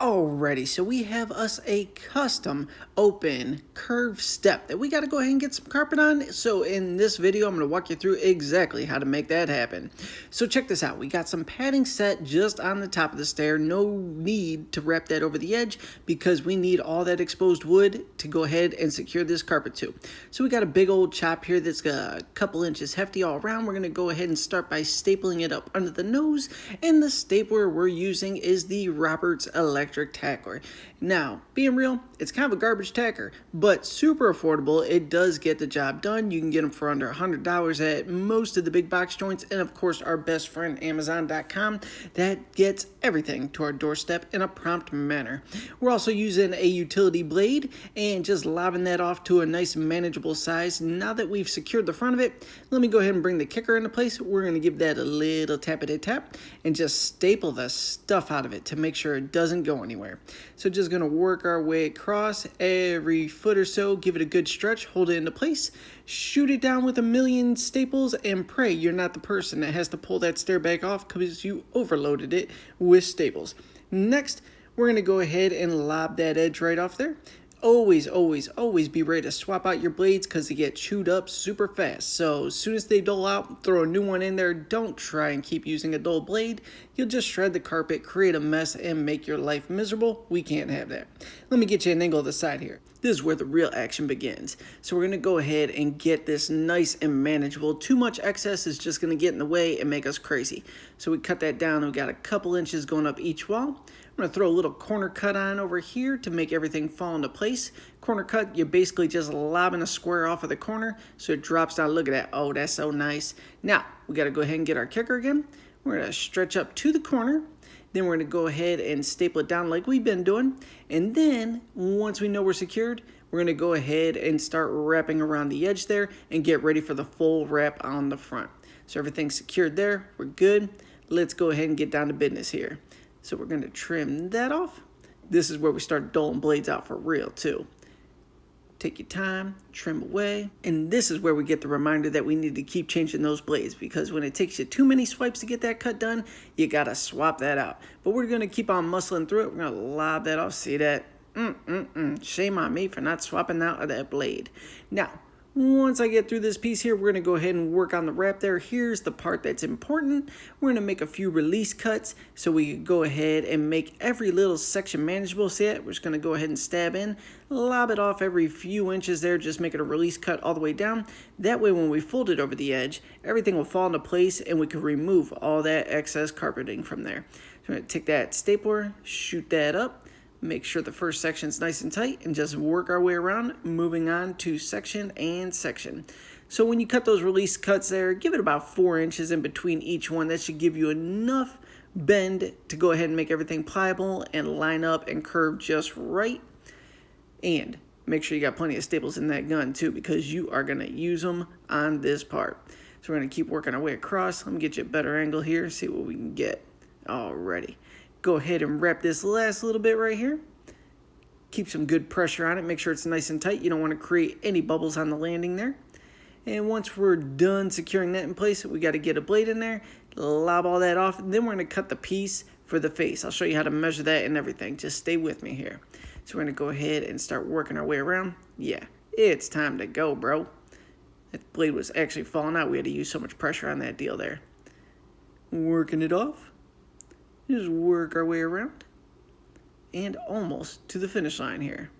Alrighty, so we have us a custom open curved step that we got to go ahead and get some carpet on. So in this video, I'm going to walk you through exactly how to make that happen. So check this out. We got some padding set just on the top of the stair. No need to wrap that over the edge because we need all that exposed wood to go ahead and secure this carpet to. So we got a big old chop here that's a couple inches hefty all around. We're going to go ahead and start by stapling it up under the nose. And the stapler we're using is the Roberts Electric tackler. Now, being real, it's kind of a garbage tacker, but super affordable. It does get the job done. You can get them for under $100 at most of the big box joints, and of course our best friend Amazon.com that gets everything to our doorstep in a prompt manner. We're also using a utility blade and just lobbing that off to a nice manageable size. Now that we've secured the front of it, let me go ahead and bring the kicker into place. We're going to give that a little tappity tap and just staple the stuff out of it to make sure it doesn't go anywhere. So just going to work our way across every foot or so, give it a good stretch, hold it into place, shoot it down with a million staples, and pray you're not the person that has to pull that stair back off because you overloaded it with staples. Next, we're going to go ahead and lob that edge right off there. Always be ready to swap out your blades because they get chewed up super fast. So as soon as they dull out, throw a new one in there. Don't try and keep using a dull blade. You'll just shred the carpet, create a mess, and make your life miserable. We can't have that. Let me get you an angle of the side here. This is where the real action begins. So we're going to go ahead and get this nice and manageable. Too much excess is just going to get in the way and make us crazy. So we cut that down. We got a couple inches going up each wall. I'm going to throw a little corner cut on over here to make everything fall into place. Corner cut, you're basically just lobbing a square off of the corner so it drops down. Look at that. Oh, that's so nice. Now, we got to go ahead and get our kicker again. We're going to stretch up to the corner. Then we're going to go ahead and staple it down like we've been doing. And then, once we know we're secured, we're going to go ahead and start wrapping around the edge there and get ready for the full wrap on the front. So everything's secured there. We're good. Let's go ahead and get down to business here. So we're going to trim that off. This is where we start doling blades out for real too. Take your time, trim away. And this is where we get the reminder that we need to keep changing those blades because when it takes you too many swipes to get that cut done, you got to swap that out. But we're going to keep on muscling through it. We're going to lob that off. See that? Shame on me for not swapping out of that blade. Now, once I get through this piece here, we're going to go ahead and work on the wrap there. Here's the part that's important. We're going to make a few release cuts so we can go ahead and make every little section manageable. See it? We're just going to go ahead and stab in, lob it off every few inches there, just make it a release cut all the way down. That way when we fold it over the edge, everything will fall into place and we can remove all that excess carpeting from there. So we're going to take that stapler, shoot that up. Make sure the first section's nice and tight and just work our way around, moving on to section and section. So when you cut those release cuts there, give it about 4 inches in between each one. That should give you enough bend to go ahead and make everything pliable and line up and curve just right. And make sure you got plenty of staples in that gun too because you are going to use them on this part. So we're going to keep working our way across. Let me get you a better angle here, see what we can get. Alrighty. Go ahead and wrap this last little bit right here. Keep some good pressure on it. Make sure it's nice and tight. You don't want to create any bubbles on the landing there. And once we're done securing that in place, we got to get a blade in there, lob all that off. Then we're going to cut the piece for the face. I'll show you how to measure that and everything. Just stay with me here. So we're going to go ahead and start working our way around. Yeah, it's time to go, bro. That blade was actually falling out. We had to use so much pressure on that deal there. Working it off. Just work our way around and almost to the finish line here.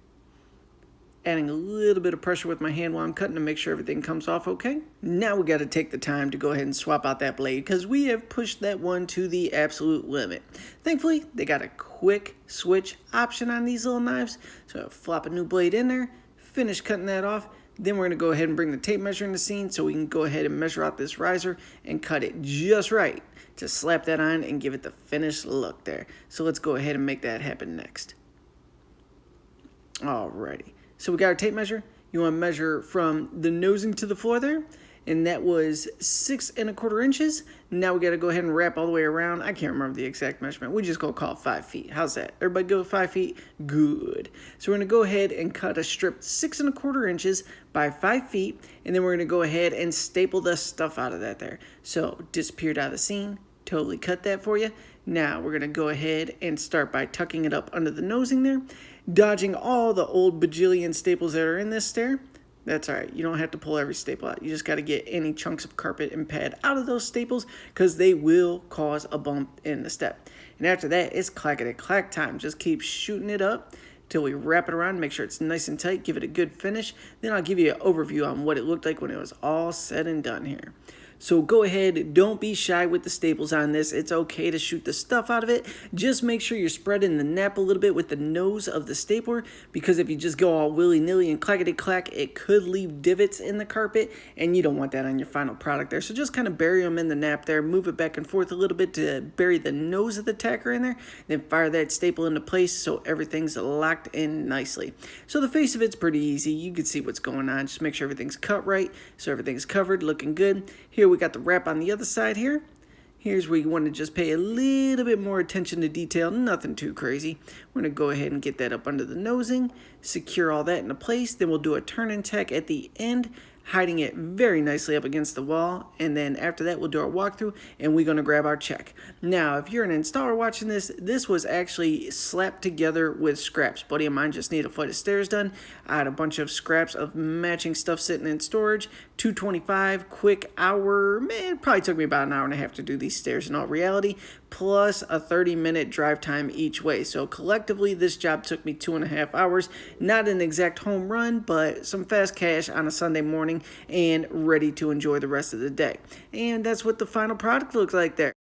Adding a little bit of pressure with my hand while I'm cutting to make sure everything comes off okay. Now we got to take the time to go ahead and swap out that blade because we have pushed that one to the absolute limit. Thankfully, they got a quick switch option on these little knives. So I'll flop a new blade in there, finish cutting that off. Then we're going to go ahead and bring the tape measure in the scene so we can go ahead and measure out this riser and cut it just right to slap that on and give it the finished look there. So let's go ahead and make that happen next. Alrighty. So we got our tape measure. You want to measure from the nosing to the floor there. And that was 6 1/4 inches. Now we got to go ahead and wrap all the way around. I can't remember the exact measurement. We just go call it 5 feet. How's that? Everybody go with 5 feet? Good. So we're going to go ahead and cut a strip 6 1/4 inches by 5 feet. And then we're going to go ahead and staple the stuff out of that there. So disappeared out of the scene. Totally cut that for you. Now we're going to go ahead and start by tucking it up under the nosing there, dodging all the old bajillion staples that are in this stair. That's all right. You don't have to pull every staple out. You just got to get any chunks of carpet and pad out of those staples because they will cause a bump in the step. And after that, it's clackety-clack time. Just keep shooting it up till we wrap it around, make sure it's nice and tight, give it a good finish. Then I'll give you an overview on what it looked like when it was all said and done here. So go ahead, don't be shy with the staples on this. It's okay to shoot the stuff out of it. Just make sure you're spreading the nap a little bit with the nose of the stapler, because if you just go all willy-nilly and clackety-clack, it could leave divots in the carpet, and you don't want that on your final product there. So just kind of bury them in the nap there, move it back and forth a little bit to bury the nose of the tacker in there, then fire that staple into place so everything's locked in nicely. So the face of it's pretty easy. You can see what's going on. Just make sure everything's cut right, so everything's covered, looking good. Here we got the wrap on the other side here. Here's where you want to just pay a little bit more attention to detail, nothing too crazy. We're going to go ahead and get that up under the nosing, secure all that into place. Then we'll do a turn and tack at the end, hiding it very nicely up against the wall. And then after that, we'll do our walkthrough and we're going to grab our check. Now, if you're an installer watching this, this was actually slapped together with scraps. Buddy of mine just needed a flight of stairs done. I had a bunch of scraps of matching stuff sitting in storage. $225, quick hour. Man, it probably took me about an hour and a half to do these stairs in all reality, plus a 30-minute drive time each way. So collectively, this job took me 2.5 hours. Not an exact home run, but some fast cash on a Sunday morning and ready to enjoy the rest of the day. And that's what the final product looks like there.